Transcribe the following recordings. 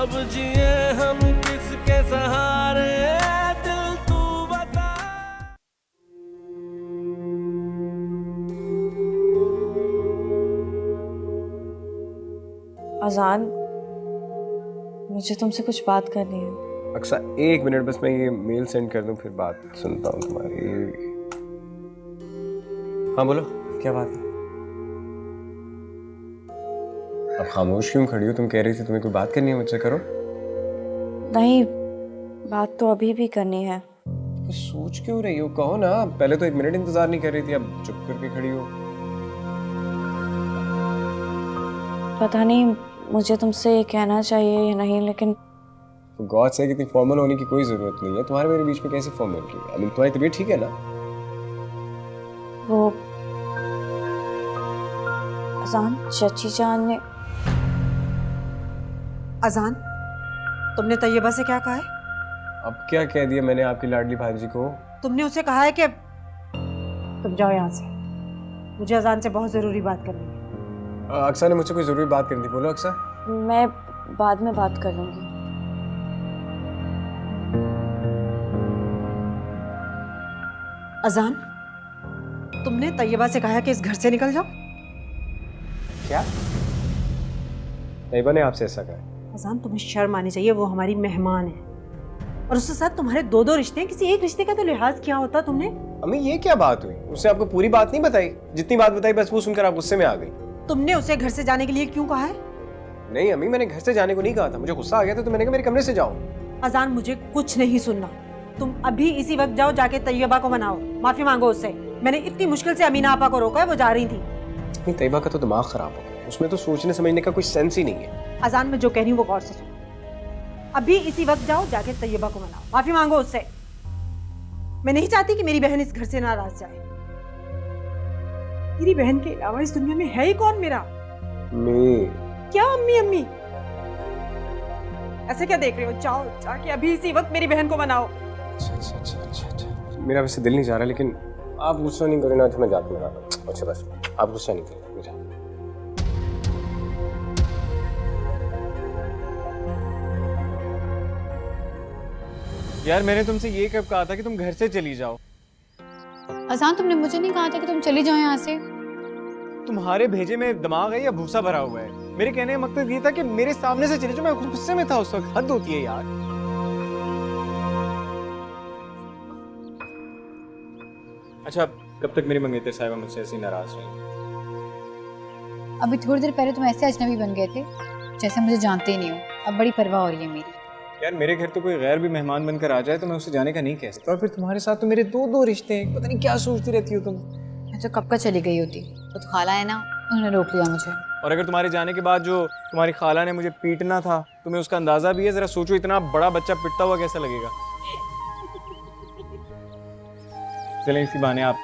अब जिए हम किसके सहारे, दिल तू बता। अजान, मुझे तुमसे कुछ बात करनी है। अक्सर 1 मिनट बस, मैं ये मेल सेंड कर दूं फिर बात सुनता हूँ तुम्हारी। हाँ बोलो, क्या बात है? अब खामोश क्यों खड़ी हो? तुम कह रही थी तुम्हें कोई बात करनी है मुझसे, करो। नहीं, बात तो अभी भी करनी है। तो सोच क्यों रही हो? कहो ना। पहले तो 1 मिनट इंतजार नहीं कर रही थी, अब चुप करके खड़ी हो। पता नहीं मुझे तुमसे ये कहना चाहिए या नहीं, लेकिन गॉड से इतनी फॉर्मल होने की कोई जरूरत नहीं है। तुम्हारे मेरे बीच में कैसी फॉर्मेलिटी है? तुम्हारी तबीयत ठीक है ना? वो अजान, चाची जान ने। अजान, तुमने तैयबा से क्या कहा है? अब क्या कह दिया मैंने आपकी लाडली भांजी को? तुमने उसे कहा है कि तुम जाओ यहाँ से, मुझे अजान से बहुत जरूरी बात करनी है। अक्सर ने मुझसे कोई जरूरी बात करनी थी। बोलो अक्सर। मैं बाद में बात कर लूंगी। अजान, तुमने तैयबा से कहा है कि इस घर से निकल जाओ? क्या? तैयबा ने आपसे ऐसा कहा? अजान, तुम्हें शर्म आनी चाहिए, वो हमारी मेहमान है और उसके साथ तुम्हारे 2 रिश्ते हैं। किसी एक रिश्ते का तो लिहाज किया होता तुमने। अम्मी ये क्या बात हुई? उसने आपको पूरी बात नहीं बताई? जितनी बात बताई बस वो सुनकर आप गुस्से में आ गई। तुमने उसे घर से जाने के लिए क्यों कहा है? नहीं अम्मी, मैंने घर से जाने को नहीं कहा था। मुझे गुस्सा आ गया था तो मैंने कहा मेरे कमरे से जाओ। अजान, मुझे कुछ नहीं सुनना। तुम अभी इसी वक्त जाओ, जाके तैयबा को मनाओ, माफी मांगो उससे। मैंने इतनी मुश्किल से अमीना आपा को रोका है, वो जा रही थी। तैयबा का तो दिमाग खराब हो गया, उसमें तो सोचने समझने का कोई सेंस ही नहीं है। अजान, मैं जो कह रही हूँ वो गौर से सुनो। अभी इसी वक्त जाओ, जाके तैयबा को मनाओ, माफी मांगो उससे। मैं नहीं चाहती कि मेरी बहन इस घर से नाराज जाए। मेरी बहन के अलावा इस दुनिया में है ही कौन मेरा? क्या अम्मी अम्मी? ऐसे क्या देख रहे हो? जाओ, जाके अभी इसी वक्त मेरी बहन को मनाओ। अच्छा। मेरा वैसे दिल नहीं चाह रहा, लेकिन आप गुस्सा नहीं करें ना तो मैं जाके मना लूं। अच्छा बस, आप गुस्सा नहीं करें मेरा। यार मैंने तुमसे ये कब कहा था कि तुम घर से चली जाओ? अजान, तुमने मुझे नहीं कहा था कि तुम चली जाओ यहाँ से। तुम्हारे भेजे में दिमाग है या भूसा भरा हुआ है? मेरे कहने का मकसद ये था कि मेरे सामने से चले जाओ। मैं गुस्से में था उस वक्त। हद होती है यार। अच्छा, कब तक मेरी मंगेतर साहिबा मुझसे ऐसी नाराज रही? अभी थोड़ी देर पहले तुम ऐसे अजनबी बन गए थे जैसे मुझे जानते ही नहीं हो। अब बड़ी परवाह हो रही है मेरी। यार मेरे घर तो कोई गैर भी मेहमान बनकर आ जाए तो मैं उसे जाने का नहीं कह सकता। और फिर तुम्हारे साथ तो मेरे 2 रिश्ते हैं। पता नहीं क्या सोचती रहती हो तुम। मैं तो कब का चली गई होती, तो खाला है ना, उन्होंने रोक लिया मुझे। और अगर तुम्हारे जाने के बाद जो तुम्हारी खाला ने मुझे पीटना था, तुम्हें उसका अंदाजा भी है? जरा सोचो, इतना बड़ा बच्चा पिटता हुआ कैसा लगेगा। चलें इसी बहाने आप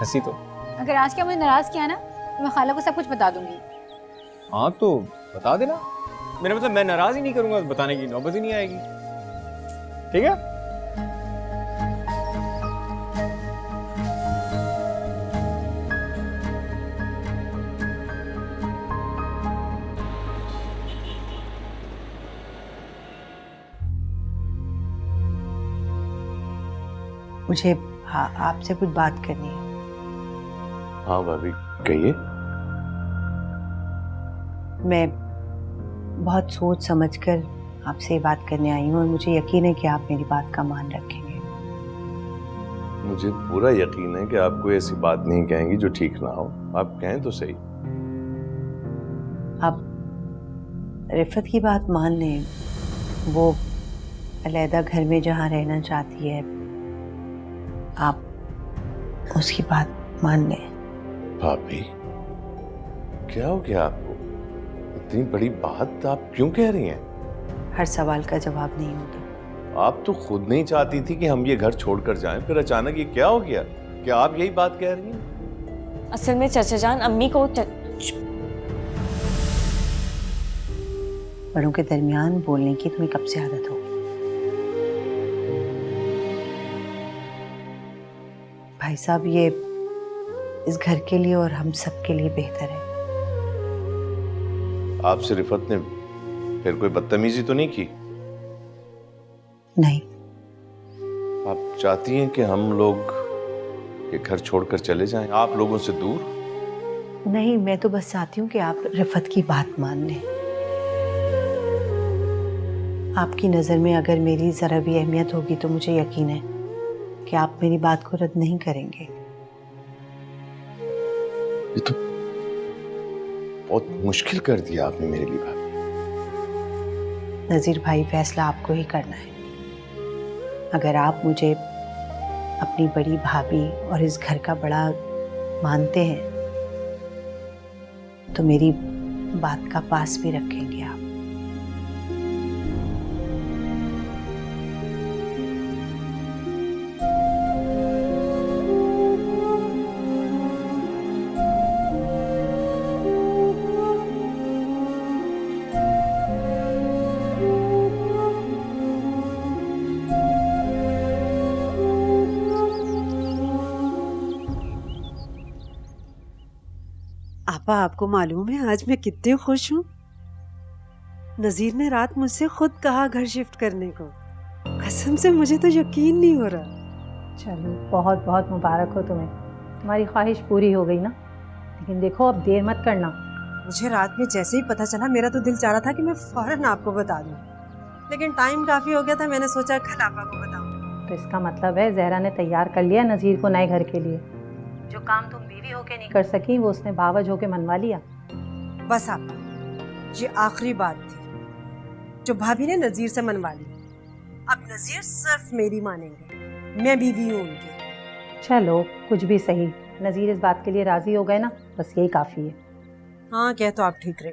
हंसी तो। अगर आज क्या मुझे नाराज किया ना तो मैं खाला को सब कुछ बता दूंगी। हाँ तो बता देना। मेरा मतलब मैं नाराज ही नहीं करूंगा, बताने की नौबत ही नहीं आएगी। ठीक है? मुझे आपसे कुछ बात करनी है। हाँ भाभी, कहिए। मैं बहुत सोच समझकर आपसे ये बात करने आई हूँ और मुझे यकीन है कि आप मेरी बात का मान रखेंगे। मुझे पूरा यकीन है कि आप कोई ऐसी बात नहीं कहेंगी जो ठीक ना हो। आप कहें तो सही। आप रिफत की बात मान लें। वो अलहदा घर में जहाँ रहना चाहती है, आप उसकी बात मान लें। भाभी, क्या हो गया आपको? इतनी बड़ी बात आप क्यों कह रही हैं? हर सवाल का जवाब नहीं होता। आप तो खुद नहीं चाहती थी कि हम ये घर छोड़कर जाएं, फिर अचानक ये क्या हो गया? क्या आप यही बात कह रही हैं? असल में चाचा जान, अम्मी को बड़ों के दरमियान बोलने की तुम्हें कब से आदत हो? भाई साहब, ये इस घर के लिए और हम सब के लिए बेहतर है। आपसे रिफत ने फिर कोई बदतमीजी तो नहीं की? नहीं। आप चाहती हैं कि हम लोग ये घर छोड़कर चले जाएं, आप लोगों से दूर? नहीं, मैं तो बस चाहती हूँ कि आप रिफत की बात मान लें। आपकी नज़र में अगर मेरी ज़रा भी अहमियत होगी तो मुझे यकीन है कि आप मेरी बात को रद्द नहीं करेंगे। ये तो बहुत मुश्किल कर दिया आपने मेरे लिए भाभी। नज़ीर भाई, फैसला आपको ही करना है। अगर आप मुझे अपनी बड़ी भाभी और इस घर का बड़ा मानते हैं तो मेरी बात का पास भी रखेंगे आप। आपा, आपको मालूम है आज मैं कितनी खुश हूँ। नजीर ने रात मुझसे खुद कहा घर शिफ्ट करने को। कसम से मुझे तो यकीन नहीं हो रहा। चलो, बहुत बहुत मुबारक हो तुम्हें, तुम्हारी ख्वाहिश पूरी हो गई ना। लेकिन देखो, अब देर मत करना। मुझे रात में जैसे ही पता चला मेरा तो दिल चाह रहा था कि मैं फौरन आपको बता दूं, लेकिन टाइम काफी हो गया था। मैंने सोचा कल आपा को बताऊं। तो इसका मतलब है जहरा ने तैयार कर लिया नज़ीर को नए घर के लिए। जो काम तुम बीवी होके नहीं कर सकी वो उसने बावज होके मनवा लिया। बस आपा, ये आखिरी बात थी जो भाभी ने नजीर से मनवा ली। अब नजीर सिर्फ मेरी मानेंगे, मैं बीवी हूँ उनकी। चलो, कुछ भी सही, नज़ीर इस बात के लिए राजी हो गए ना, बस यही काफ़ी है। हाँ, कह तो आप ठीक रहे।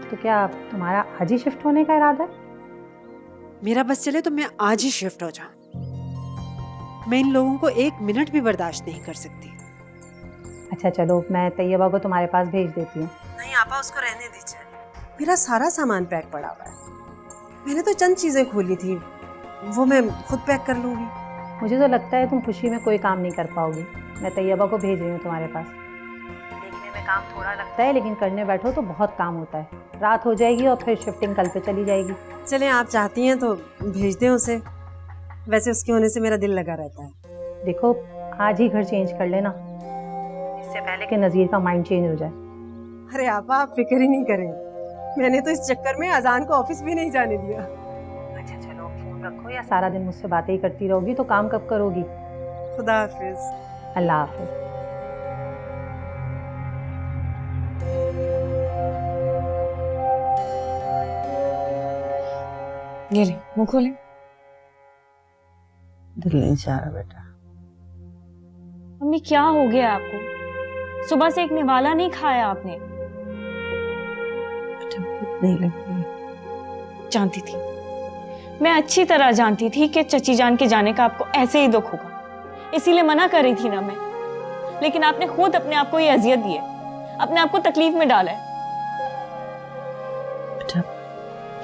तो क्या तुम्हारा आज ही शिफ्ट होने का इरादा है? मेरा बस चले तो मैं आज ही शिफ्ट हो जाऊं। मैं इन लोगों को एक मिनट भी बर्दाश्त नहीं कर सकती। अच्छा चलो, मैं तैयबा को तुम्हारे पास भेज देती हूँ। नहीं आपा, उसको रहने दीजिए। मेरा सारा सामान पैक पड़ा हुआ है। मैंने तो चंद चीजें खोली थी, वो मैं खुद पैक कर लूंगी। मुझे तो लगता है तुम खुशी में कोई काम नहीं कर पाओगी। मैं तैयबा को भेज रही हूँ तुम्हारे पास। देखने में काम थोड़ा लगता है, लेकिन करने बैठो तो बहुत काम होता है। रात हो जाएगी और फिर शिफ्टिंग कल पे चली जाएगी। चलें, आप चाहती हैं तो भेज दें उसे। वैसे उसके होने से मेरा दिल लगा रहता है। देखो, आज ही घर चेंज कर लेना, इससे पहले कि नज़ीर का माइंड चेंज हो जाए। अरे आपा, आप फिक्र ही नहीं करें। मैंने तो इस चक्कर में अजान को ऑफिस भी नहीं जाने दिया। अच्छा चलो, फोन रखो, या सारा दिन मुझसे बातें ही करती रहोगी तो काम कब करोगी? खुदा हाफिज। अल्लाह हाफिज। ये ले, मुंह खोले। दिल नहीं चाह रहा बेटा। मम्मी, क्या हो गया आपको? सुबह से एक निवाला नहीं खाया आपने। बेटा, भूख नहीं लग रही। जानती थी, मैं अच्छी तरह जानती थी कि चची जान के जाने का आपको ऐसे ही दुख होगा, इसीलिए मना कर रही थी ना मैं। लेकिन आपने खुद अपने आप को ये अजियत दी है, अपने आप को तकलीफ में डाला है। बेटा,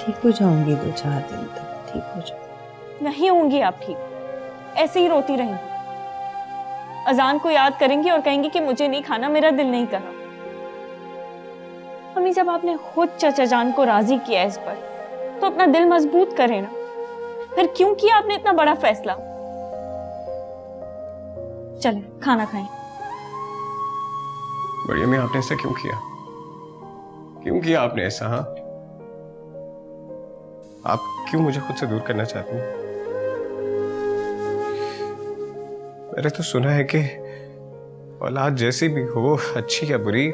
ठीक हो जाऊंगी 2-4 दिन तक, ठीक हो जाऊंगी। नहीं होंगी आप ठीक, ऐसे ही रोती रहेंगी। अजान को याद करेंगी और कहेंगी कि मुझे नहीं खाना, मेरा दिल नहीं कर रहा। मम्मी, जब आपने खुद चचा जान को राजी किया इस पर, तो अपना दिल मजबूत करें ना। फिर क्यों किया आपने इतना बड़ा फैसला? चले खाना खाएं। बड़ी अम्मी, आपने ऐसा क्यों किया? क्यों किया आपने ऐसा? हाँ, आप क्यों मुझे खुद से दूर करना चाहती हैं? मैंने तो सुना है कि औलाद जैसी भी हो, अच्छी या बुरी,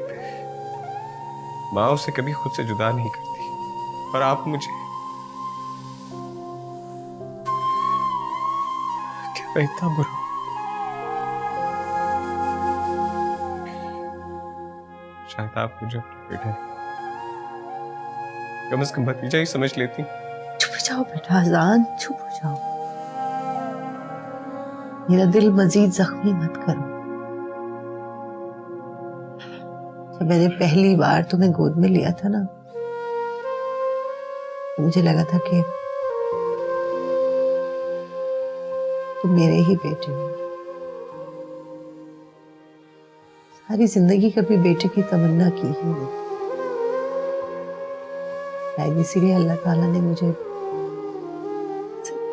माँ उसे कभी खुद से जुदा नहीं करती। और आप मुझे, क्या मैं इतना बुरा हूं? शायद आप मुझे अपना बेटा कम से कम भतीजा ही समझ लेती। चुप हो जाओ बेटा, अजान, चुप हो जाओ। मेरा दिल मजीद जख्मी मत करो। जब मैंने पहली बार तुम्हें गोद में लिया था ना, मुझे लगा था कि तुम मेरे ही बेटे हो। सारी जिंदगी कभी बेटे की तमन्ना की ही नहीं। शायद इसीलिए अल्लाह ताला ने मुझे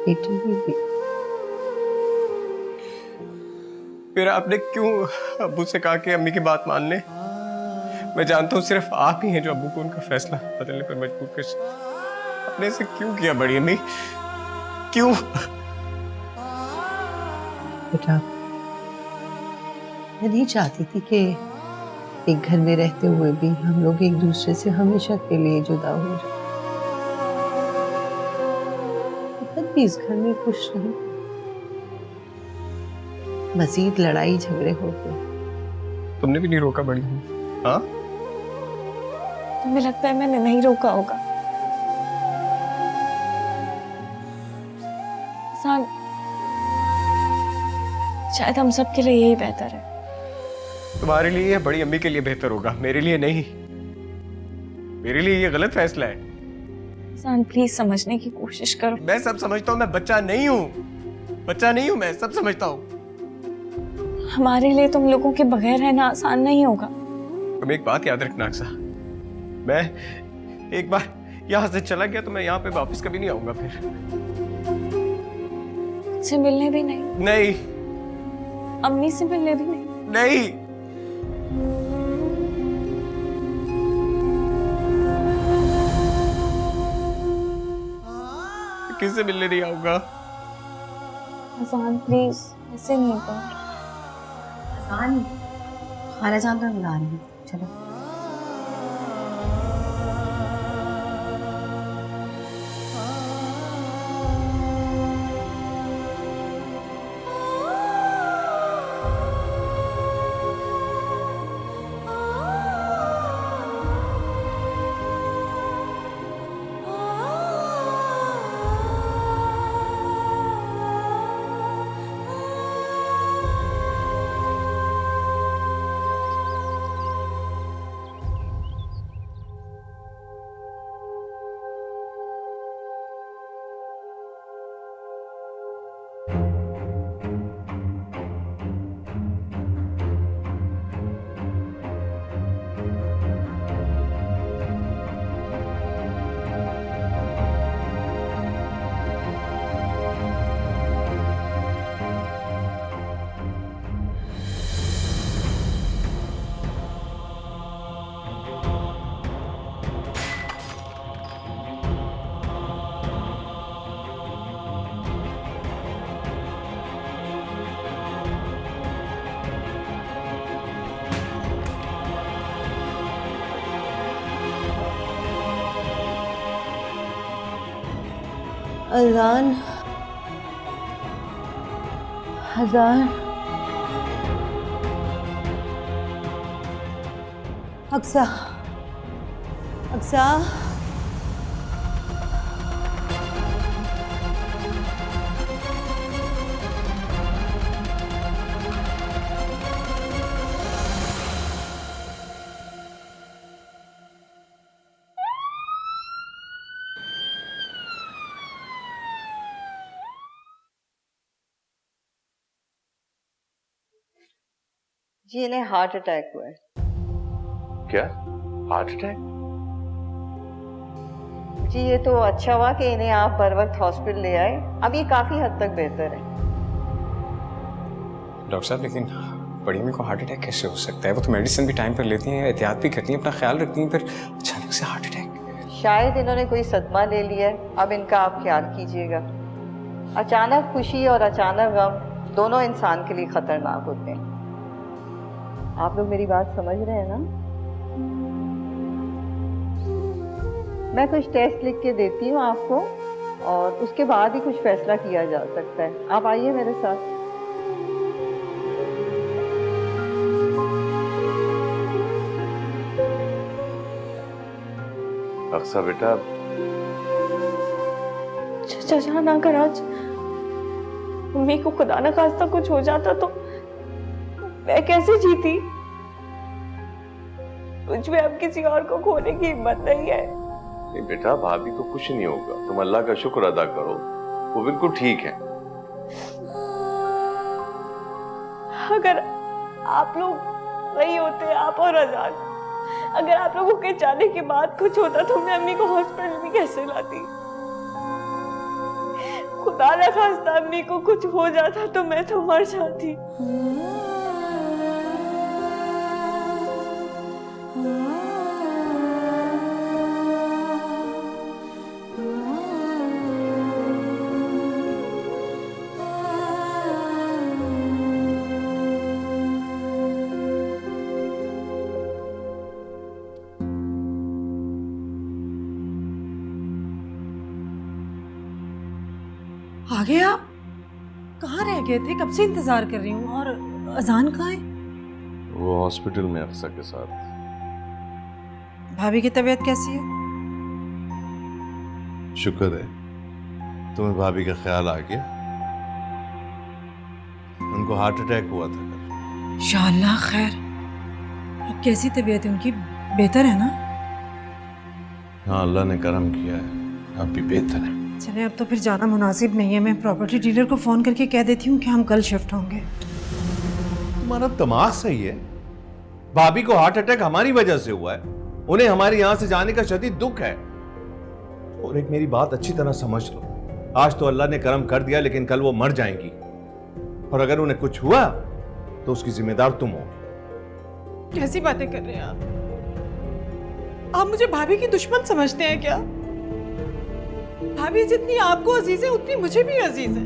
बेटी भी दी। फिर आपने क्यों अब्बू से कहा कि अम्मी की बात मान ले? मैं जानता हूँ सिर्फ आप ही हैं जो अब्बू को उनका फैसला बदलने पर मजबूर कर सकते। आपने ऐसे क्यों किया बड़ी अम्मी? क्यों? बेटा, मैं नहीं चाहती थी कि एक घर में रहते हुए भी हम लोग एक दूसरे से हमेशा के लिए जुदा हो जाए। भी इस घर में खुश नहीं, मजीद लड़ाई झगड़े हो गए। तुमने भी नहीं रोका बड़ी अम्मी? हाँ, तुम्हें लगता है मैंने नहीं रोका होगा? सान, शायद हम सब के लिए यही बेहतर है। तुम्हारे लिए या बड़ी अम्मी के लिए बेहतर होगा, मेरे लिए नहीं। मेरे लिए ये गलत फैसला है। सान प्लीज समझने की कोशिश करो। मैं सब समझता हूँ, मैं बच्चा नहीं हूँ। बच्चा नहीं हूँ, मैं सब समझता हूँ। हमारे लिए तुम लोगों के बगैर रहना आसान नहीं होगा। तुम एक बात याद रखना अक्सा, मैं एक बार यहाँ से चला गया तो मैं यहाँ पे वापस कभी नहीं आऊंगा फिर। से मिलने भी नहीं? नहीं। अम्मी से मिलने भी नहीं? नहीं। किससे मिलने नहीं आऊंगा? अजान प्लीज ऐसे नहीं करो। अजान, खाना जान तो बुला रही हूँ, चलो। अजान, अजान, अक्सा, अक्सा, जी इन्हें हार्ट अटैक हुआ है। क्या? Heart attack? जी ये तो अच्छा हुआ कि इन्हें आप बर वक्त हॉस्पिटल ले आए। अब ये काफी हद तक बेहतर है। डॉक्टर साहब, लेकिन बड़ी अम्मी को हार्ट अटैक कैसे हो सकता है? वो तो मेडिसिन भी टाइम पर लेती हैं, एहतियात भी करती हैं, अपना ख्याल रखती हैं, फिर अचानक से हार्ट अटैक? शायद इन्होंने कोई सदमा ले लिया है। अब इनका आप ख्याल कीजिएगा। अचानक खुशी और अचानक गम दोनों इंसान के लिए खतरनाक होते हैं। आप लोग मेरी बात समझ रहे हैं ना? मैं कुछ टेस्ट लिख के देती हूँ आपको और उसके बाद ही कुछ फैसला किया जा सकता है। आप आइए मेरे साथ। अक्सा बेटा, चाचा ना कर, आज मम्मी को खुदा न खास्ता कुछ हो जाता तो मैं कैसे जीती? मुझ में अब किसी और को खोने की हिम्मत नहीं है। नहीं बेटा, भाभी को कुछ नहीं होगा, तुम अल्लाह का शुक्र अदा करो, वो बिल्कुल ठीक है। अगर आप लोग नहीं होते, आप और आजाद, अगर आप लोगों के जाने के बाद कुछ होता तो मैं अम्मी को हॉस्पिटल में कैसे लाती? खुदा न खास्ता अम्मी को कुछ हो जाता तो मैं तो मर जाती। आ गए आप? कहाँ रह गए थे? कब से इंतजार कर रही हूँ। और अजान कहाँ है? वो हॉस्पिटल में अफसा के साथ। भाभी की तबीयत कैसी है? शुक्र है तुम्हें भाभी का ख्याल आ गया। उनको हार्ट अटैक हुआ था कल। या अल्लाह खैर। अब कैसी तबीयत है उनकी? बेहतर है ना? हाँ, अल्लाह ने करम किया है, अब भी बेहतर है। चले, अब तो फिर जाना मुनासिब नहीं है। मैं प्रॉपर्टी डीलर को फोन करके कह देती हूँ कि हम कल शिफ्ट होंगे। तुम्हारा दिमाग सही है? भाभी को हार्ट अटैक हमारी वजह से हुआ है, उन्हें हमारे यहां से जाने का शदीद दुख है। और एक मेरी बात अच्छी तरह समझ लो, आज तो अल्लाह ने करम कर दिया, लेकिन कल वो मर जाएंगी, और अगर उन्हें कुछ हुआ तो उसकी जिम्मेदार तुम हो। कैसी बातें कर रहे हैं आप मुझे भाभी की दुश्मन समझते हैं क्या? भाभी जितनी आपको अजीज है उतनी मुझे भी अजीज है।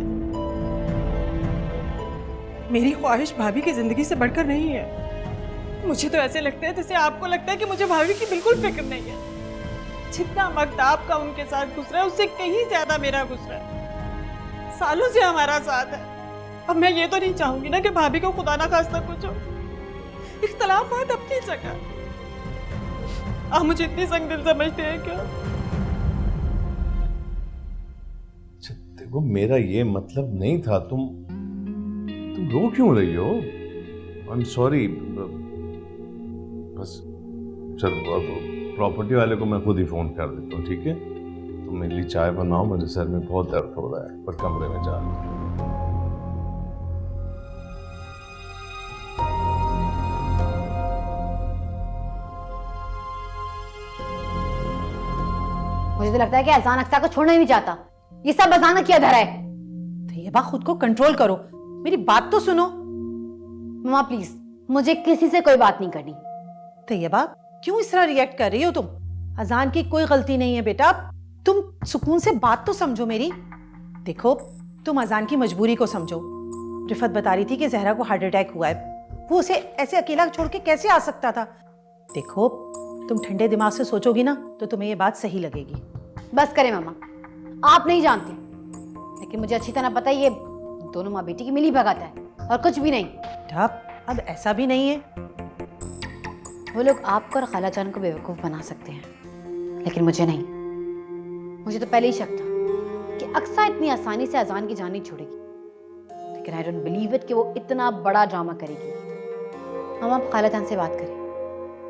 मेरी ख्वाहिश भाभी की जिंदगी से बढ़कर नहीं है। मुझे तो ऐसे लगता है जैसे आपको लगता है कि मुझे भाभी की बिल्कुल फिक्र नहीं है। जितना वक्त आपका उनके साथ गुजरा है उससे कहीं ज्यादा मेरा गुजरा है। सालों से हमारा साथ है। अब मैं ये तो नहीं चाहूंगी ना कि भाभी को खुदा ना खास्ता कुछ हो। इख्तलाफात अपनी जगह। आप मुझे इतनी संगदिल समझते हैं क्या? देखो, मेरा ये मतलब नहीं था। तुम रो क्यों रही हो? I am sorry. बस चलो, अब प्रॉपर्टी वाले को मैं खुद ही फोन कर देता हूँ, ठीक है? तुम मेरे लिए चाय बनाओ, मुझे सर में बहुत दर्द हो रहा है, पर कमरे में जा। मुझे तो लगता है कि अजान अक्सा को छोड़ना ही नहीं चाहता। ये सब अजान का क्या धरा है? तैयबा, खुद को कंट्रोल करो, मेरी बात तो सुनो। मम्मा प्लीज, मुझे किसी से कोई बात नहीं करनी। तैयबा, क्यों इस तरह रिएक्ट कर रही हो तुम? अजान की कोई गलती नहीं है बेटा, तुम सुकून से बात तो समझो मेरी। देखो, तुम अजान की मजबूरी को समझो। रिफत बता रही थी कि जहरा को हार्ट अटैक हुआ है, वो उसे ऐसे अकेला छोड़ के कैसे आ सकता था? देखो, तुम ठंडे दिमाग से सोचोगी ना तो तुम्हें ये बात सही लगेगी। बस करें मम्मा, आप नहीं जानती, लेकिन मुझे अच्छी तरह पता है ये दोनों माँ बेटी की मिली भगत है और कुछ भी नहीं। अब ऐसा भी नहीं है। वो लोग आपको और खाला जान को बेवकूफ बना सकते हैं, लेकिन मुझे नहीं। मुझे तो पहले ही शक था कि अक्सा इतनी आसानी से अजान की जान नहीं छोड़ेगी, लेकिन आई डोंट बिलीव इट कि वो इतना बड़ा ड्रामा करेगी। हम आप खाला जान से बात करें,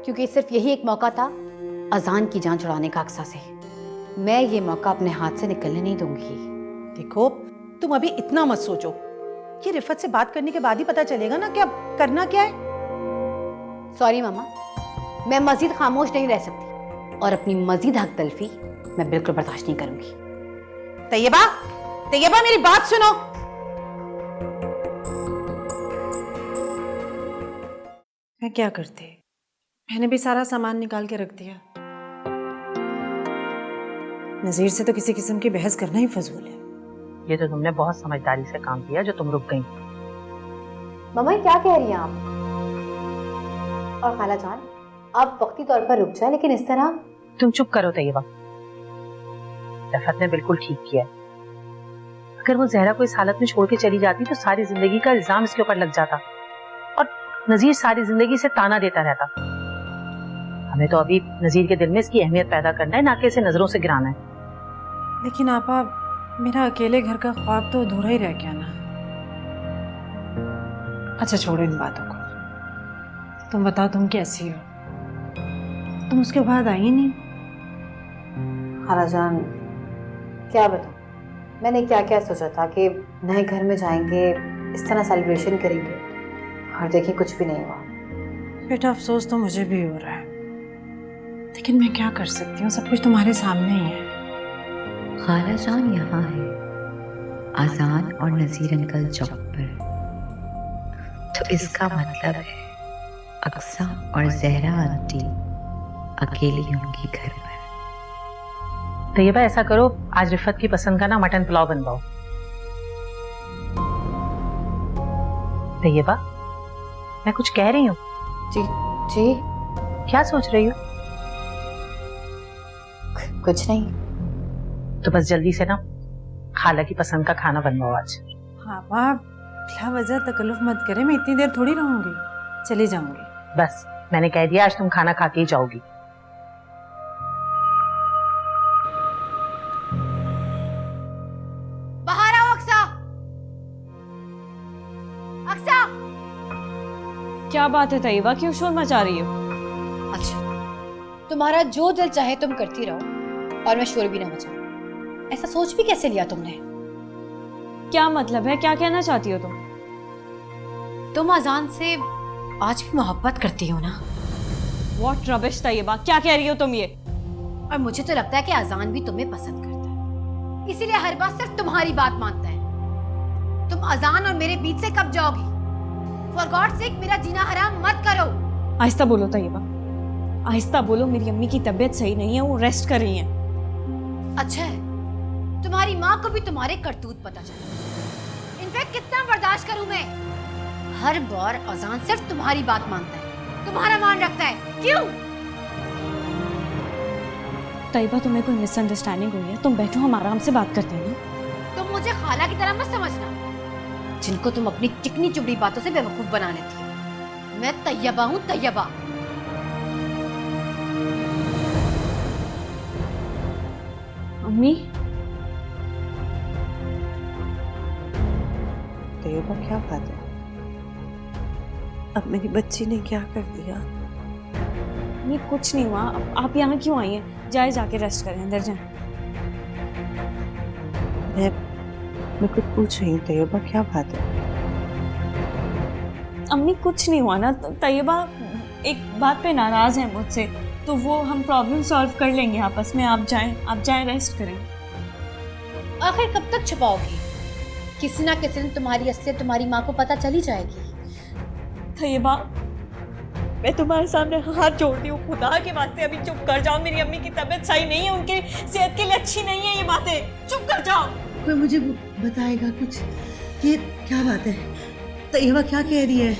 क्योंकि सिर्फ यही एक मौका था अजान की जान छुड़ाने का अक्सा से। मैं ये मौका अपने हाथ से निकलने नहीं दूंगी। देखो, तुम अभी इतना मत सोचो कि रिफत से बात करने के बाद ही पता चलेगा ना कि अब करना क्या है। सॉरी मामा, मैं मजीद खामोश नहीं रह सकती, और अपनी मजीद हक तलफी मैं बिल्कुल बर्दाश्त नहीं करूंगी। तैयबा, मेरी बात सुनो। मैं क्या करती? मैंने भी सारा सामान निकाल के रख दिया। नजीर से तो किसी किस्म की बहस करना ही फजूल है। ये तो तुमने बहुत समझदारी से काम किया जो तुम रुक गई। मामा ये क्या कह रही हैं आप? और खाला जान, आप वक्ती तौर पर रुक जाए, लेकिन इस तरह। तुम चुप करो तैयबा, रफत ने बिल्कुल ठीक किया। अगर वो जहरा को इस हालत में छोड़ के चली जाती तो सारी जिंदगी का इल्जाम इसके ऊपर लग जाता और नजीर सारी जिंदगी से ताना देता रहता। हमें तो अभी नजीर के दिल में इसकी अहमियत पैदा करना है, ना कि इसे नजरों से गिराना है। लेकिन आपा, मेरा अकेले घर का ख्वाब तो अधूरा ही रह गया ना। अच्छा छोड़ो इन बातों को। तुम बताओ, तुम कैसी हो? तुम उसके बाद आई नहीं। खाला जान, क्या बताऊं, मैंने क्या क्या सोचा था कि नए घर में जाएंगे, इस तरह सेलिब्रेशन करेंगे, और देखिए कुछ भी नहीं हुआ। बेटा, अफसोस तो मुझे भी हो रहा है। लेकिन मैं क्या कर सकती हूँ, सब कुछ तुम्हारे सामने ही है। खाला जान यहाँ है, आजान और नजीर अंकल जॉब पर, तो इसका मतलब है अक्सा और जहरा आंटी अकेली होंगी घर पर। तैयबा ऐसा करो, आज रिफत की पसंद का ना मटन पुलाव बनवाओ। तैयबा, मैं कुछ कह रही हूँ? जी जी, क्या सोच रही हो? कुछ नहीं। तो बस जल्दी से ना खाला की पसंद का खाना बनवाओ आज। पापा क्या वजह, तकल्लुफ मत करे, मैं इतनी देर थोड़ी रहूंगी, चली जाऊंगी। बस मैंने कह दिया, आज तुम खाना खा के ही जाओगी। बाहर आओ अक्सा। अक्सा, क्या बात है तैयबा, क्यों शोर मचा रही हो? अच्छा, तुम्हारा जो दिल चाहे तुम करती रहो और मैं शोर भी ना मचाऊं। ऐसा सोच भी कैसे लिया तुमने? क्या मतलब है, क्या कहना चाहती हो तुम? तुम अजान से आज भी मोहब्बत करती हो ना? What rubbish तैयबा, क्या कह रही हो तुम ये? और मुझे तो लगता है कि अजान भी तुम्हें पसंद करता है, इसीलिए हर बात सिर्फ तुम्हारी बात मानता है। तुम अजान और मेरे बीच से कब जाओगी? फॉर गॉड सेक मेरा जीना हराम मत करो। आहिस्ता बोलो तैयबा, आहिस्ता बोलो, मेरी अम्मी की तबीयत सही नहीं है, वो रेस्ट कर रही हैं। अच्छा है, तुम्हारी माँ को भी तुम्हारे करतूत पता चला। इनफैक्ट कितना बर्दाश्त करूं मैं? हर बार अजान सिर्फ तुम्हारी बात मानता है, तुम्हारा मान रखता है। क्यों? तैयबा, तुम्हें कोई मिसअंडरस्टैंडिंग हुई है, तुम बैठो, हम आराम से बात करते हैं ना। तुम मुझे खाला की तरह मत समझना, जिनको तुम अपनी चिकनी चुबड़ी बातों से बेवकूफ बना लेती हो। मैं तैयबा हूँ, तैयबा। अम्मी, तैयबा क्या बात है? अब मेरी बच्ची ने क्या कर दिया? अम्मी कुछ नहीं हुआ, आप यहाँ क्यों आई हैं? जाके रेस्ट करें, अंदर जाएं। मैं कुछ पूछ रही हूँ तैयबा, क्या बात है? अम्मी कुछ नहीं हुआ ना, तैयबा एक बात पे नाराज है मुझसे, तो वो हम प्रॉब्लम सॉल्व कर लेंगे आपस में। आप जाएं रेस्ट करें। आखिर कब तक छुपाओगी? किसी ना किसी दिन तुम्हारी असलियत तुम्हारी माँ को पता चली जाएगी। तैयबा, मैं तुम्हारे सामने हाथ जोड़ती हूँ, खुदा के वास्ते अभी चुप कर जाओ। मेरी अम्मी की तबीयत सही नहीं है, उनकी सेहत के लिए अच्छी नहीं है ये बातें, चुप कर जाओ। कोई मुझे बताएगा कुछ? ये क्या बात है? तैयबा क्या कह रही है?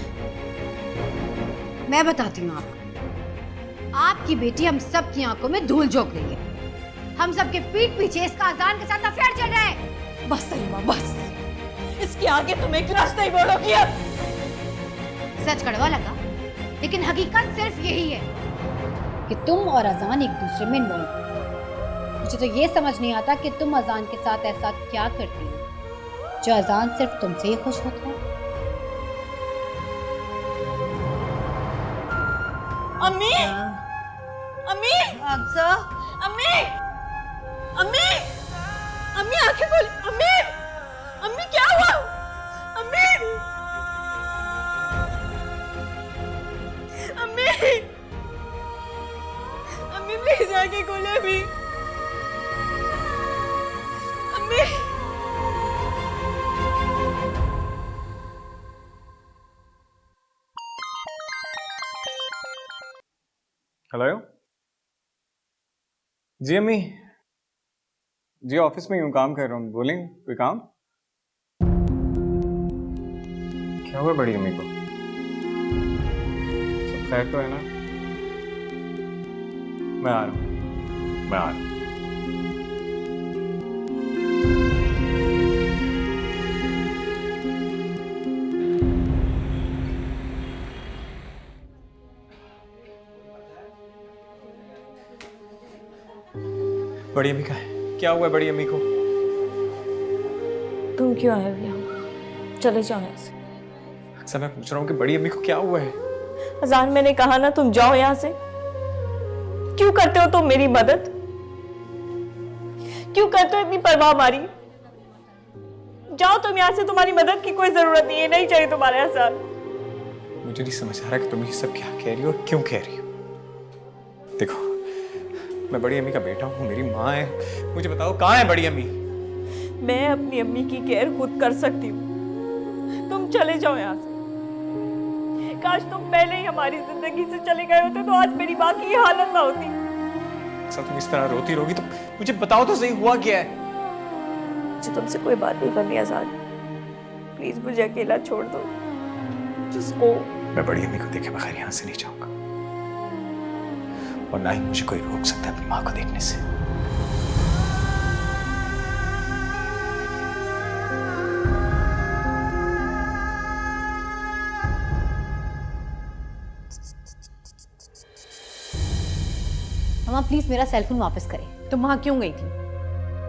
मैं बताती हूँ आपको। आपकी बेटी हम सब की आंखों में धूल झोंक रही है। हम सब के पीठ पीछे इसका अजान के साथ अफेयर चल रहा है। बस तैयबा, बस, इसके आगे तुम एक लफ्ज़ नहीं बोलोगी अब। सच कड़वा लगा, लेकिन हकीकत सिर्फ यही है कि तुम और अजान एक दूसरे में इन्वॉल्व हो। मुझे तो ये समझ नहीं आता कि तुम अजान के साथ ऐसा क्या करती हो जो अजान सिर्फ तुमसे ही खुश होता है। अम्मी, अम्मी, अक्सा, अम्मी, अम्मी, अम्मी आंखें खोल। अम्मी, अम्मी क्या हुआ? अम्मी, अम्मी, अम्मी प्लीज आंखें खोलो अम्मी, अम्मी। हेलो जी अम्मी, जी ऑफिस में यूं काम कर रहा हूँ, बोलें कोई काम? क्या हुआ बड़ी अम्मी को? सब खैर तो है ना? मैं आ रहा हूँ। बड़ी अम्मी का है? क्या हुआ बड़ी अम्मी को? तुम क्यों आए हो यहाँ? चले जाओ यहाँ से। अक्सर मैं पूछ रहा हूँ कि बड़ी अम्मी को क्या हुआ है? अजान, मैंने कहा ना तुम जाओ यहाँ से। क्यों करते हो तुम मेरी मदद? क्यों करते हो इतनी परवाह हमारी? जाओ तुम यहाँ से, तुम्हारी मदद की कोई जरूरत नहीं है, नहीं चाहिए तुम्हारे एहसान। मुझे नहीं समझ आ रहा कि तुम ये सब क्या कह रही हो और क्यों कह रही हो। देखो मैं बड़ी अम्मी का बेटा हूँ, मेरी माँ है। मुझे बताओ कहाँ है बड़ी अम्मी? मैं अपनी अम्मी की केयर खुद कर सकती हूँ। तुम चले जाओ यहाँ से। काश तुम पहले ही हमारी जिंदगी से चले गए होते तो आज मेरी माँ की ये हालत ना होती। अक्सा तुम इस तरह रोती रहोगी तो मुझे बताओ तो सही हुआ क्या है? मुझे तुमसे कोई बात नहीं करनी आजाद। प्लीज मुझे अकेला छोड़ दो। जिसको मैं बड़ी अम्मी को देखे बगैर यहाँ से नहीं जाऊंगा और ना ही मुझे कोई रोक सकता है अपनी माँ को देखने से। मामा प्लीज मेरा सेल फोन वापस करें। तुम वहां क्यों गई थी?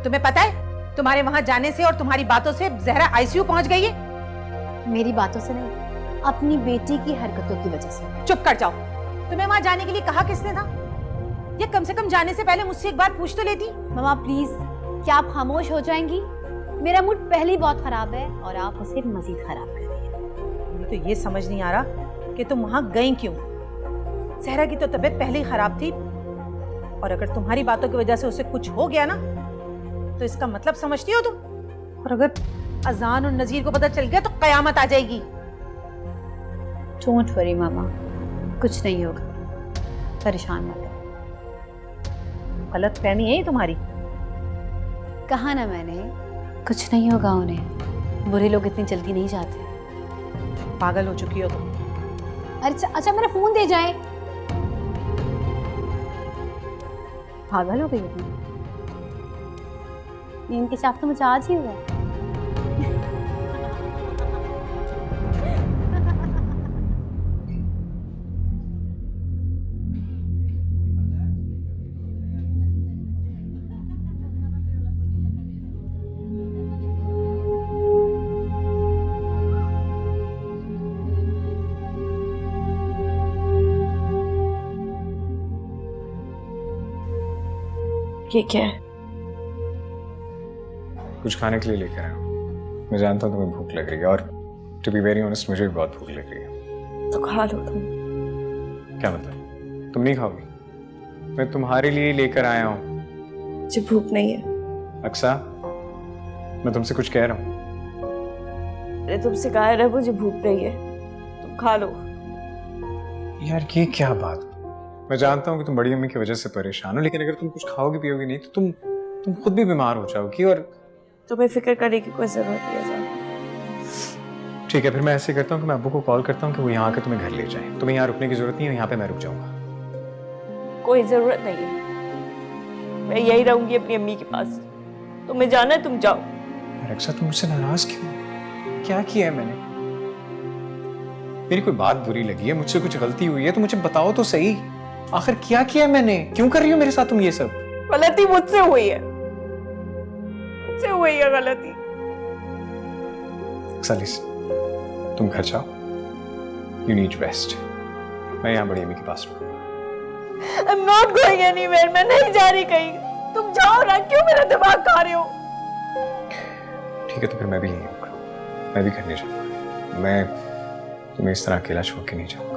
तुम्हें पता है तुम्हारे वहां जाने से और तुम्हारी बातों से जहरा आईसीयू पहुंच गई है। मेरी बातों से नहीं, अपनी बेटी की हरकतों की वजह से। चुप कर जाओ। तुम्हें वहां जाने के लिए कहा किसने था? ये कम से कम जाने से पहले मुझसे एक बार पूछ तो लेती। मामा प्लीज, क्या आप खामोश हो जाएंगी? मेरा मूड पहले ही बहुत खराब है और आप उसे मजीद खराब कर रही हैं। मुझे तो ये समझ नहीं आ रहा कि तुम वहां गई क्यों। सहरा की तो तबीयत पहले ही खराब थी और अगर तुम्हारी बातों की वजह से उसे कुछ हो गया ना तो इसका मतलब समझती हो तुम? और अगर अजान और नजीर को पता चल गया तो कयामत आ जाएगी। डोंट वरी मामा, कुछ नहीं होगा, परेशान मत हो। गलत फहमी है ये तुम्हारी। कहा ना मैंने, कुछ नहीं होगा उन्हें। बुरे लोग इतनी जल्दी नहीं जाते। पागल हो चुकी हो तुम। अच्छा मेरा फोन दे जाए। पागल हो गई तुम। ये इंकशाफ तो मुझे आज ही हुआ। ये क्या है? कुछ खाने के लिए लेकर आया हूँ। मैं जानता हूँ तुम्हें भूख लग रही है और टू बी वेरी ऑनेस्ट मुझे भी बहुत भूख लग रही है। तो खा लो तुम। क्या मतलब? तुम नहीं खाओगी? मैं तुम्हारे लिए लेकर आया हूँ। मुझे भूख नहीं है। अक्सा, मैं तुमसे कुछ कह रहा हूँ। अरे तुमसे कहा है मुझे भूख नहीं है, तुम खा लो। यार ये क्या बात? मैं जानता हूँ कि तुम बड़ी अम्मी की वजह से परेशान हो, लेकिन अगर तुम कुछ खाओगी पियोगी नहीं तो तुम खुद भी बीमार हो जाओगी और तुम्हें फिक्र करने की कोई जरूरत नहीं है। ठीक है, फिर मैं ऐसे करता हूँ कि मैं अब्बू को कॉल करता हूँ कि वो यहाँ आकर तुम्हें घर ले जाए। तुम्हें यहाँ रुकने की जरूरत नहीं है, यहाँ पे मैं रुक जाऊंगा। कोई जरूरत नहीं है, मैं यही रहूंगी अपनी अम्मी के पास। तुम्हें जाना है तुम जाओ। रक्षा तुम मुझसे नाराज क्यों? क्या किया है मैंने? मेरी कोई बात बुरी लगी है, मुझसे कुछ गलती हुई है तो मुझे बताओ तो सही। आखिर क्या किया मैंने? क्यों कर रही हो मेरे साथ तुम ये सब? गलती मुझसे हुई है, मुझसे हुई है गलती। सालिस, तुम घर जाओ, यू नीड रेस्ट। मैं यहाँ बड़ी अम्मी के पास रुकूंगा। I'm not going anywhere, मैं नहीं जा रही कहीं। तुम जाओ ना, क्यों मेरा दिमाग खा रहे हो? ठीक है, तो फिर मैं भी यहीं रुक रहा हूँ। मैं भी घर नहीं जाऊंगा। मैं तुम्हें इस तरह अकेला छोड़ के नहीं जाऊंगा।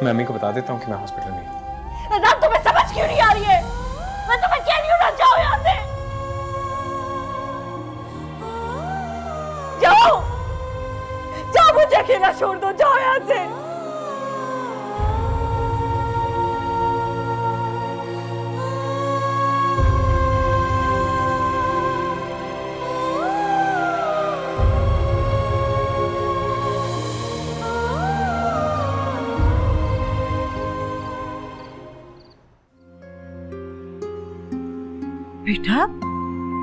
मैं अम्मी को बता देता हूँ कि मैं हॉस्पिटल में हूँ। आजाद, तुम्हें समझ क्यों नहीं आ रही है? मैं तुम्हें कह रही हूँ ना, जाओ यहाँ से। जाओ, जाओ, मुझे अकेला छोड़ दो, जाओ यहाँ से। बेटा,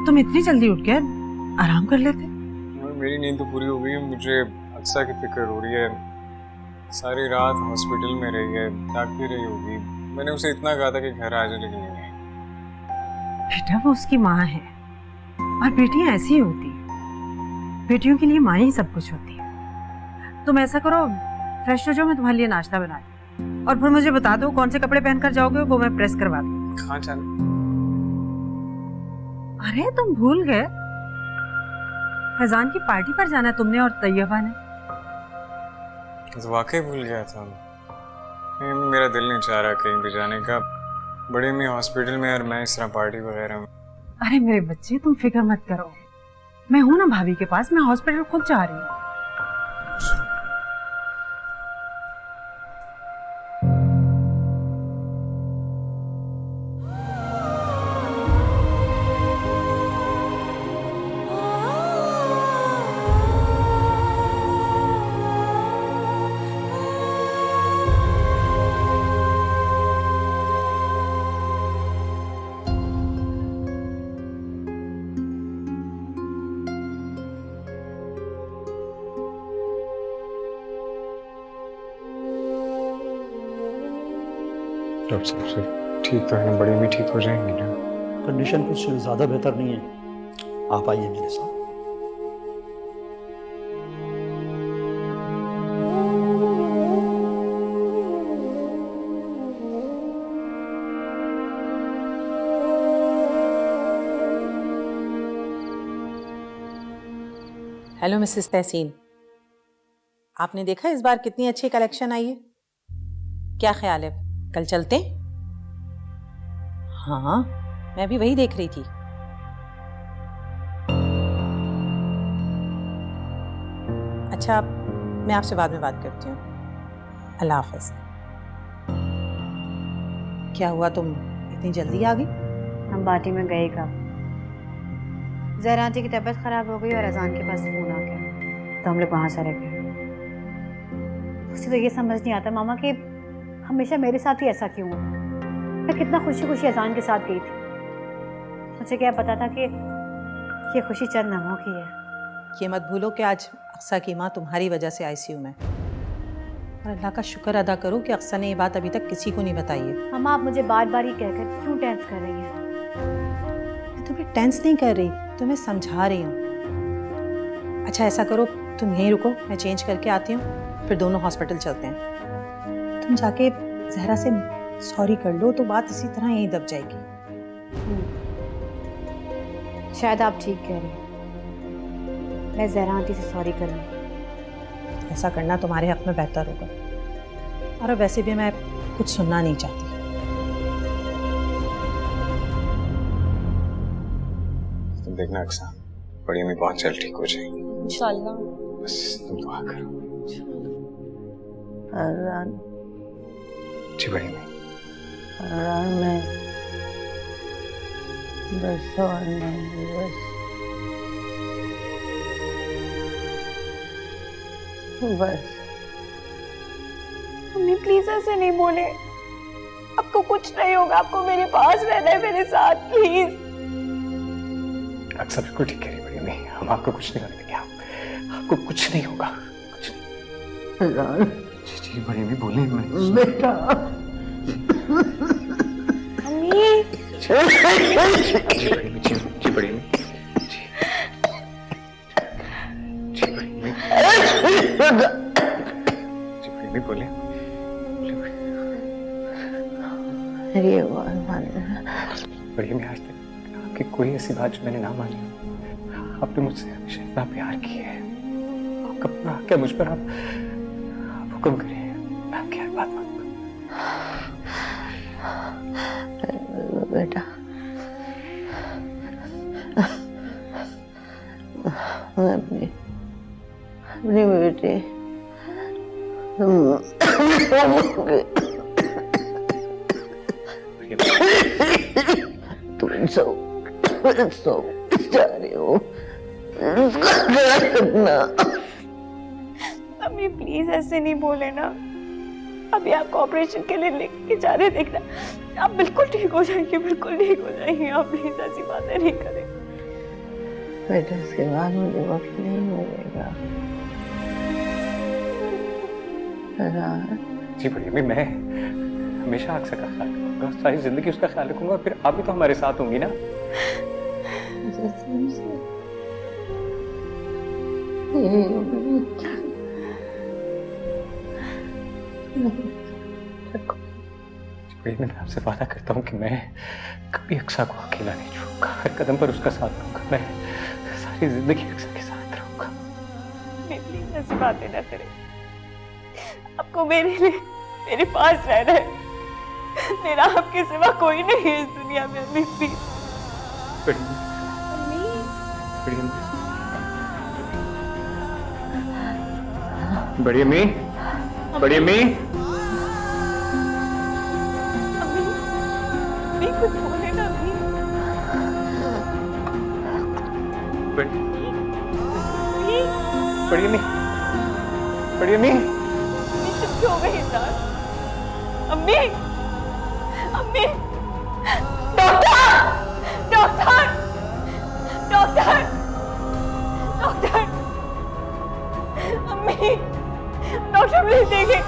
तुम इतनी जल्दी उठ गए? आराम कर लेते। मेरी नींद तो पूरी हो गई है। मुझे अक्सा की फिक्र हो रही है। सारी रात हॉस्पिटल में रही है, जागती रही होगी। मैंने उसे इतना कहा था कि घर आ जाए, लेकिन नहीं। बेटा, वो उसकी माँ है और बेटियां ऐसी ही होती है। बेटियों के लिए माँ ही सब कुछ होती है। तुम ऐसा करो, फ्रेश हो जाओ, मैं तुम्हारे लिए नाश्ता बना दूं और फिर मुझे बता दो कौन से कपड़े पहनकर जाओगे, वो मैं प्रेस करवा दूं। कहाँ जाना? अरे तुम भूल गए, फैजान की पार्टी पर जाना तुमने और तैयबा ने। तो वाकई भूल गया था। मेरा दिल नहीं चाह रहा कहीं भी जाने का। बड़े में हॉस्पिटल में और मैं इस तरह पार्टी वगैरह में। अरे मेरे बच्चे तुम फिक्र मत करो, मैं हूं ना भाभी के पास, मैं हॉस्पिटल खुद जा रही हूँ। डॉक्टर साहब से ठीक तो है ना, बड़ी में ठीक हो जाएंगी ना? कंडीशन कुछ ज़्यादा बेहतर नहीं है, आप आइए मेरे साथ। हेलो मिसेस तहसीन, आपने देखा इस बार कितनी अच्छी कलेक्शन आई है? क्या ख्याल है, कल चलते हैं? हाँ, मैं भी वही देख रही थी। अच्छा, मैं आपसे बाद में बात करती हूँ। अल्लाह हाफ़िज़। क्या हुआ, तुम इतनी जल्दी आ गई? हम पार्टी में गए कब? ज़हरा आंटी की तबीयत ख़राब हो गई और अजान के पास फ़ोन आ गया, तो हम लोग वहाँ चले गए। मुझे तो ये समझ नहीं आता मामा कि हमेशा मेरे साथ ही ऐसा क्यों होता। मैं कितना खुशी खुशी अजान के साथ गई थी, मुझे क्या पता था कि ये खुशी चंद लम्हों की है। ये मत भूलो कि आज अक्सा की माँ तुम्हारी वजह से आईसीयू में, और अल्लाह का शुक्र अदा करो कि अक्सा ने ये बात अभी तक किसी को नहीं बताई है। मामा, आप मुझे बार बार ही कहकर क्यों टेंस कर रही हैं? मैं तुम्हें टेंस नहीं कर रही, तुम्हें समझा रही हूँ। अच्छा ऐसा करो, तुम यहीं रुको, मैं चेंज करके आती हूँ, फिर दोनों हॉस्पिटल चलते हैं। तुम जाके ज़हरा से सॉरी कर लो तो बात इसी तरह यहीं दब जाएगी। शायद आप ठीक कह रही हैं, मैं ज़हरा आंटी से सॉरी करूँगी। ऐसा करना तुम्हारे हक में बेहतर होगा, और वैसे भी मैं कुछ सुनना नहीं चाहती। तुम देखना अक्सा, बड़ी में बहुत जल्द ठीक हो जाएगी इंशाल्लाह। बस तुम दुआ करो। जी बड़ी में मैं बस और नहीं, बस मम्मी प्लीज ऐसे नहीं बोले, आपको कुछ नहीं होगा, आपको मेरे पास रहना है, मेरे साथ प्लीज। अक्सर बिल्कुल ठीक कह रही बड़ी में, हम आपको कुछ नहीं करने देंगे, आपको कुछ नहीं होगा, कुछ नहीं। जी जी बड़ी में बोले मैं बेटा। मम्मी जी बड़ी में, जी बड़ी में, जी बड़ी में, जी बड़ी में बोले। ये बात बड़ी में आज तक आपकी कोई ऐसी बात जो मैंने ना मानी। आपने मुझसे हमेशा इतना प्यार किया है, आपका पूरा हक है मुझ पर, आप हुक्म करिए, मैं आपकी हर बात मानूंगा। बेटा, मैं अपनी बेटी तुम सब जा रहे हो, उसका ख्याल रखना। मम्मी प्लीज ऐसे नहीं बोले ना, अभी आपको ऑपरेशन के लिए लेके जा रहे, देखना आप बिल्कुल ठीक हो जाएंगे, बिल्कुल ठीक हो जाएंगे। आप प्लीज ऐसी बातें नहीं करें बेटा, इसके बाद मुझे वक्त नहीं मिलेगा। जी बड़ी अम्मी, मैं हमेशा अक्सर का ख्याल रखूंगा, सारी जिंदगी उसका ख्याल रखूंगा, फिर आप भी तो हमारे साथ होंगी ना। मैं आपसे वादा करता हूँ कि मैं कभी अक्सा को अकेला नहीं छोड़ूंगा, हर कदम पर उसका साथ दूंगा, मैं सारी जिंदगी अक्सा के साथ रहूंगा। प्लीज ऐसी बातें ना करें, आपको मेरे लिए मेरे पास रहना है, मेरा आपके सिवा कोई नहीं है इस दुनिया में अम्मी, प्लीज। बड़ी अम्मी, बड़ी अम्मी, अम्मी कुछ बोले ना अम्मी। बड़ी अम्मी, बड़ी अम्मी, चुप क्यों हो गई इंसान? अम्मी, अम्मी, डॉक्टर, डॉक्टर, डॉक्टर, डॉक्टर, अम्मी, डॉक्टर प्लीज देखिए।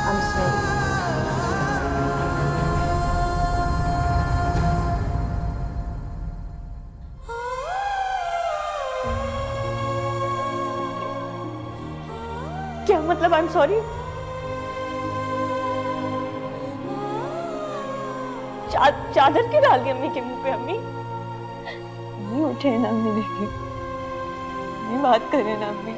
I'm sorry. क्या मतलब आई एम सॉरी? चादर क्यों डाल दी अम्मी के मुंह पे? अम्मी, अम्मी उठे ना अम्मी, देखिए अम्मी बात करें ना अम्मी।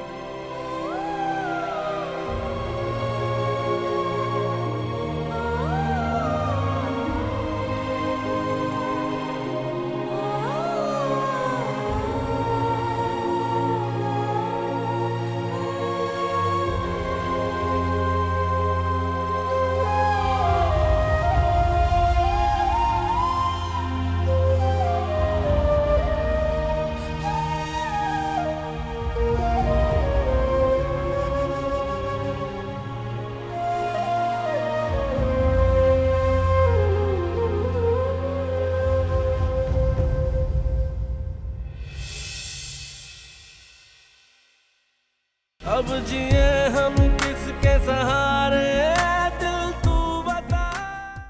अब जिए हम किसके सहारे।